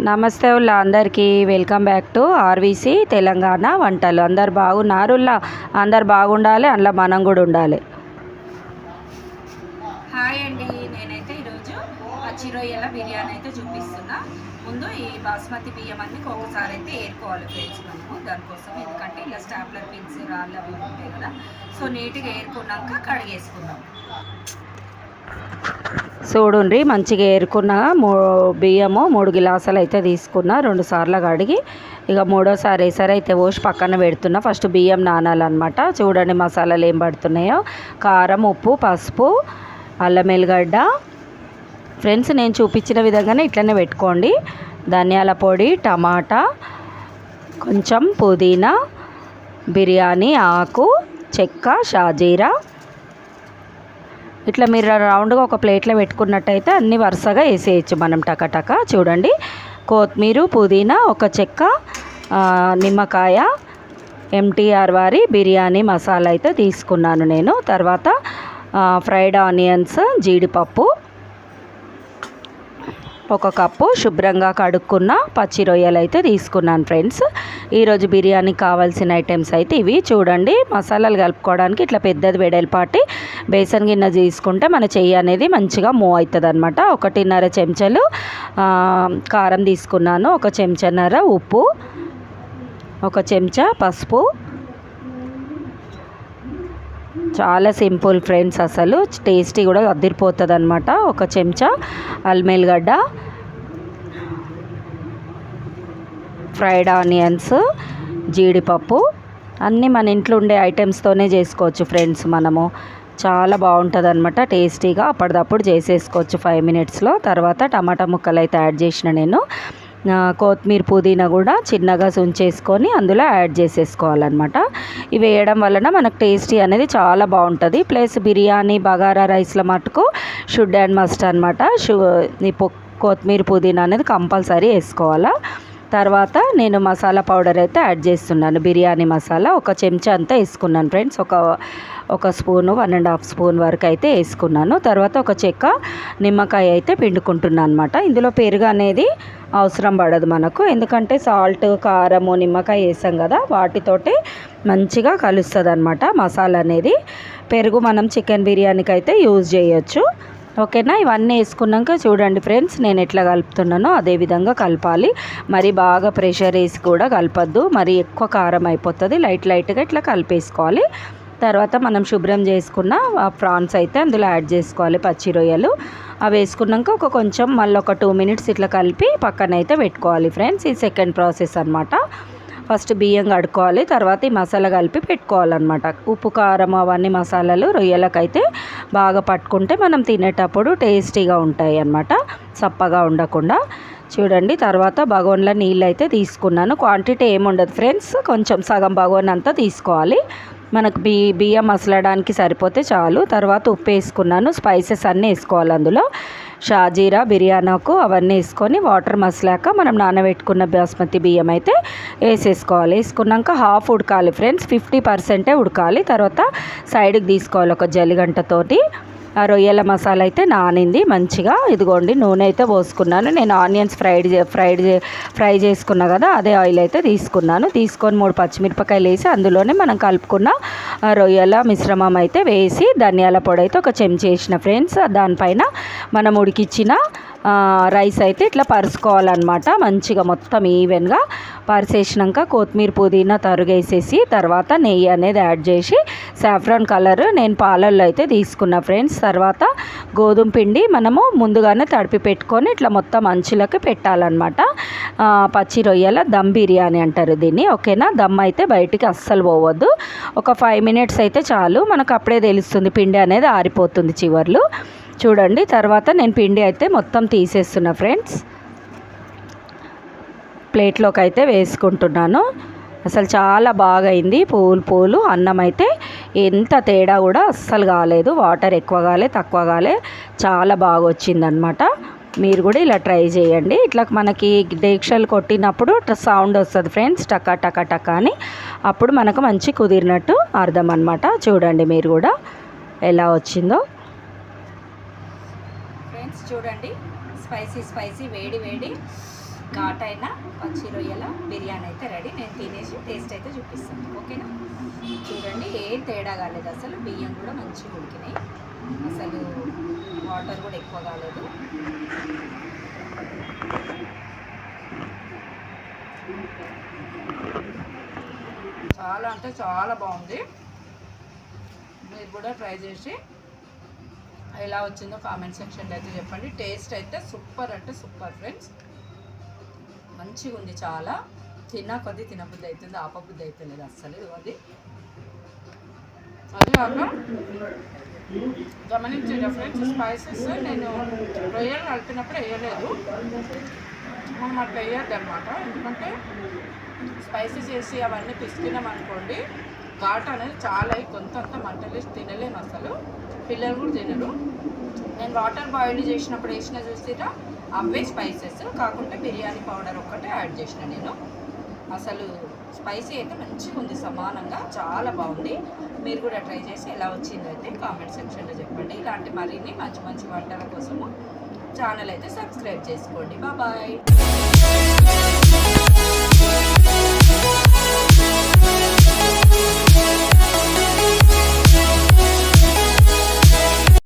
నమస్తే ఉల్లా అందరికీ welcome back to RVC Telangana వంటలు. అందరు బాగున్నారు ఉల్లా, అందరు బాగుండాలి, అందులో మనం కూడా ఉండాలి. హాయ్ అండి, నేనైతే ఈరోజు పచ్చి రొయ్యల బిర్యానీ అయితే చూపిస్తున్నా. ముందు ఈ బాస్మతి బియ్యం అన్ని ఒకసారి అయితే ఏరుకోవాలి ఫ్రెండ్స్ మనము దానికోసం. ఎందుకంటే ఇలా స్టాప్లర్ పిన్స్ రాళ్ళు అవి ఉంటాయి కదా, సో నీట్గా ఏరుకున్నాక కడిగేసుకుందాం. చూడండి, మంచిగా ఏరుకున్న బియ్యము 3 గిలాసులు అయితే తీసుకున్నా. 2 సార్లు కడిగి ఇక మూడోసారి వేసారి అయితే పోసి పక్కన పెడుతున్నా. ఫస్ట్ బియ్యం నానాలన్నమాట. చూడండి మసాలాలు ఏం పడుతున్నాయో: కారం, ఉప్పు, పసుపు, అల్లం ఎల్లిగడ్డ. ఫ్రెండ్స్, నేను చూపించిన విధంగానే ఇట్లనే పెట్టుకోండి. ధనియాల పొడి, టమాటా, కొంచెం పుదీనా, బిర్యానీ ఆకు, చెక్క, షాజీరా. ఇట్లా మీరు రౌండ్గా ఒక ప్లేట్లో పెట్టుకున్నట్టయితే అన్నీ వరుసగా వేసేయచ్చు మనం టకటక. చూడండి, కొత్తిమీర, పుదీనా, ఒక చెక్క, నిమ్మకాయ, ఎంటీఆర్ వారి బిర్యానీ మసాలా అయితే తీసుకున్నాను నేను. తర్వాత ఫ్రైడ్ ఆనియన్స్, జీడిపప్పు, 1 కప్పు శుభ్రంగా కడుక్కున్న పచ్చి రొయ్యలు అయితే తీసుకున్నాను ఫ్రెండ్స్. ఈరోజు బిర్యానీకి కావాల్సిన ఐటమ్స్ అయితే ఇవి. చూడండి, మసాలాలు కలుపుకోవడానికి ఇట్లా పెద్దది వెడల్పాటి బేసన్ గిన్నె తీసుకుంటే మన చెయ్యి అనేది మంచిగా మూవ్ అవుతుంది అనమాట. 1.5 చెంచాలు కారం తీసుకున్నాను, 1 చెంచాన్నర ఉప్పు, 1 చెంచా పసుపు. చాలా సింపుల్ ఫ్రెండ్స్, అసలు టేస్టీ కూడా అదిరిపోతుంది అనమాట. 1 చెంచా అల్లం ఎల్లిగడ్డ, ఫ్రైడ్ ఆనియన్స్, జీడిపప్పు. అన్నీ మన ఇంట్లో ఉండే ఐటమ్స్తోనే చేసుకోవచ్చు ఫ్రెండ్స్. మనము చాలా బాగుంటుంది అనమాట, టేస్టీగా అప్పటిదప్పుడు చేసేసుకోవచ్చు 5 మినిట్స్లో. తర్వాత టమాటా ముక్కలు అయితే యాడ్ చేసిన నేను. కొత్తిమీర, పుదీనా కూడా చిన్నగా సుంచేసుకొని అందులో యాడ్ చేసేసుకోవాలన్నమాట. ఇవి వేయడం వలన మనకు టేస్టీ అనేది చాలా బాగుంటుంది. ప్లస్ బిర్యానీ, బగారా రైస్లో మటుకు షుడ్ అండ్ మస్ట్ అనమాట. ఈ కొత్తిమీర, పుదీనా అనేది కంపల్సరీ వేసుకోవాలా. తర్వాత నేను మసాలా పౌడర్ అయితే యాడ్ చేస్తున్నాను. బిర్యానీ మసాలా 1 చెంచా అంతా వేసుకున్నాను ఫ్రెండ్స్. ఒక స్పూను, 1.5 స్పూన్ వరకు అయితే వేసుకున్నాను. తర్వాత 1 చెక్క నిమ్మకాయ అయితే పిండుకుంటున్నాను అనమాట. ఇందులో పెరుగు అనేది అవసరం పడదు మనకు, ఎందుకంటే సాల్ట్, కారము, నిమ్మకాయ వేసాం కదా, వాటితోటి మంచిగా కలుస్తుంది అనమాట మసాలా అనేది. పెరుగు మనం చికెన్ బిర్యానీకి అయితే యూజ్ చేయొచ్చు. ఓకేనా? ఇవన్నీ వేసుకున్నాక చూడండి ఫ్రెండ్స్, నేను ఎట్లా కలుపుతున్నానో అదే విధంగా కలపాలి. మరి బాగా ప్రెషర్ వేసి కూడా కలపద్దు, మరి ఎక్కువ కారం అయిపోతుంది. లైట్గా ఇట్లా కలిపేసుకోవాలి. తర్వాత మనం శుభ్రం చేసుకున్న ప్రాన్స్ అయితే అందులో యాడ్ చేసుకోవాలి, పచ్చి రొయ్యలు. అవి వేసుకున్నాక కొంచెం మళ్ళీ 2 మినిట్స్ ఇట్లా కలిపి పక్కన అయితే పెట్టుకోవాలి ఫ్రెండ్స్. ఇది సెకండ్ ప్రాసెస్ అనమాట. ఫస్ట్ బియ్యం కడుక్కోవాలి, తర్వాత ఈ మసాలా కలిపి పెట్టుకోవాలన్నమాట. ఉప్పు, కారం అవన్నీ మసాలాలు రొయ్యలకైతే బాగా పట్టుకుంటే మనం తినేటప్పుడు టేస్టీగా ఉంటాయి అన్నమాట, చప్పగా ఉండకుండా. చూడండి, తర్వాత బగోన్లో నీళ్ళు అయితే తీసుకున్నాను. క్వాంటిటీ ఏముండదు ఫ్రెండ్స్, కొంచెం సగం బగోన్ అంతా తీసుకోవాలి. మనకు బియ్యం మసలడానికి సరిపోతే చాలు. తర్వాత ఉప్పు వేసుకున్నాను. స్పైసెస్ అన్నీ వేసుకోవాలి అందులో. షాజీరా, బిర్యానాకు అవన్నీ వేసుకొని వాటర్ మసలాక మనం నానబెట్టుకున్న బాస్మతి బియ్యం అయితే వేసేసుకోవాలి. వేసుకున్నాక హాఫ్ ఉడకాలి ఫ్రెండ్స్, 50% ఉడకాలి. తర్వాత సైడ్కి తీసుకోవాలి ఒక జల్లిగంటతోటి. ఆ రొయ్యల మసాలా అయితే నానింది మంచిగా. ఇదిగోండి, నూనె అయితే పోసుకున్నాను. నేను ఆనియన్స్ ఫ్రై చేసుకున్నా కదా, అదే ఆయిల్ అయితే తీసుకున్నాను. తీసుకొని 3 పచ్చిమిరపకాయలు వేసి అందులోనే మనం కలుపుకున్న రొయ్యల మిశ్రమం అయితే వేసి ధనియాల పొడి అయితే 1 చెంచా వేసిన ఫ్రెండ్స్. దానిపైన మనం ఉడికిచ్చిన రైస్ అయితే ఇట్లా పరుచుకోవాలన్నమాట. మంచిగా మొత్తం ఈవెన్గా పరిచేసినాక కొత్తిమీర, పుదీనా తరుగేసేసి తర్వాత నెయ్యి అనేది యాడ్ చేసి సాఫ్రాన్ కలర్ నేను పాలల్లో అయితే తీసుకున్నా ఫ్రెండ్స్. తర్వాత గోధుమ పిండి మనము ముందుగానే తడిపి పెట్టుకొని ఇట్లా మొత్తం అంచులకి పెట్టాలన్నమాట. పచ్చి రొయ్యల దమ్ బిర్యానీ అంటారు దీన్ని. ఓకేనా? దమ్ అయితే బయటికి అస్సలు పోవద్దు. ఒక 5 మినిట్స్ అయితే చాలు, మనకు అప్పుడే తెలుస్తుంది పిండి అనేది ఆరిపోతుంది చివర్లు. చూడండి, తర్వాత నేను పిండి అయితే మొత్తం తీసేస్తున్నా ఫ్రెండ్స్. ప్లేట్లోకి అయితే వేసుకుంటున్నాను. అసలు చాలా బాగా అయింది. పూలు అన్నం అయితే ఎంత తేడా కూడా అస్సలు కాలేదు. వాటర్ ఎక్కువ కాలే, తక్కువ కాలే, చాలా బాగా వచ్చిందనమాట. మీరు కూడా ఇలా ట్రై చేయండి. ఇట్లా మనకి డేక్షలు కొట్టినప్పుడు సౌండ్ వస్తుంది ఫ్రెండ్స్, టకా టకా టకా అని. అప్పుడు మనకు మంచి కుదిరినట్టు అర్థం అనమాట. చూడండి మీరు కూడా ఎలా వచ్చిందో. ఫ్రెండ్స్ చూడండి, స్పైసీ వేడి ఘాటైన పచ్చి రొయ్యల బిర్యానీ అయితే రెడీ. నేను తినేసి టేస్ట్ అయితే చూపిస్తాను, ఓకేనా? చూడండి, ఏం తేడా కాలేదు అసలు. బియ్యం కూడా మంచిగా ఉడికినాయి, అసలు వాటర్ కూడా ఎక్కువ కాలేదు. చాలా అంటే చాలా బాగుంది. మీరు కూడా ట్రై చేసి ఎలా వచ్చిందో కామెంట్ సెక్షన్లో అయితే చెప్పండి. టేస్ట్ అయితే సూపర్ అంటే సూపర్ ఫ్రెండ్స్, మంచిగా ఉంది. చాలా కొద్ది తినబుద్ధి అవుతుంది, ఆపబుద్ధి అవుతుంది అస్సలు. అది కాక గమనించండి ఫ్రెండ్స్, స్పైసెస్ నేను రొయ్యలు కలిపినప్పుడు వేయలేదు. మనం అట్లా వేయద్దు అనమాట, ఎందుకంటే స్పైసెస్ వేసి అవన్నీ పిసికినాం అనుకోండి, ఘాట్ అనేది చాలా కొంత మంటలేసి తినలేము అసలు. పిల్లలు కూడా తినరు. నేను వాటర్ బాయిల్ చేసినప్పుడు వేసిన చూసిరా, అవే స్పైసెస్ కాకుండా బిర్యానీ పౌడర్ ఒక్కటే యాడ్ చేసిన నేను. అసలు స్పైసీ అయితే మంచిగా ఉంది, సమానంగా చాలా బాగుంది. మీరు కూడా ట్రై చేసి ఎలా వచ్చిందో అయితే కామెంట్ సెక్షన్లో చెప్పండి. ఇలాంటి మరిన్ని మంచి మంచి వంటల కోసము ఛానల్ అయితే సబ్స్క్రైబ్ చేసుకోండి. బాయ్.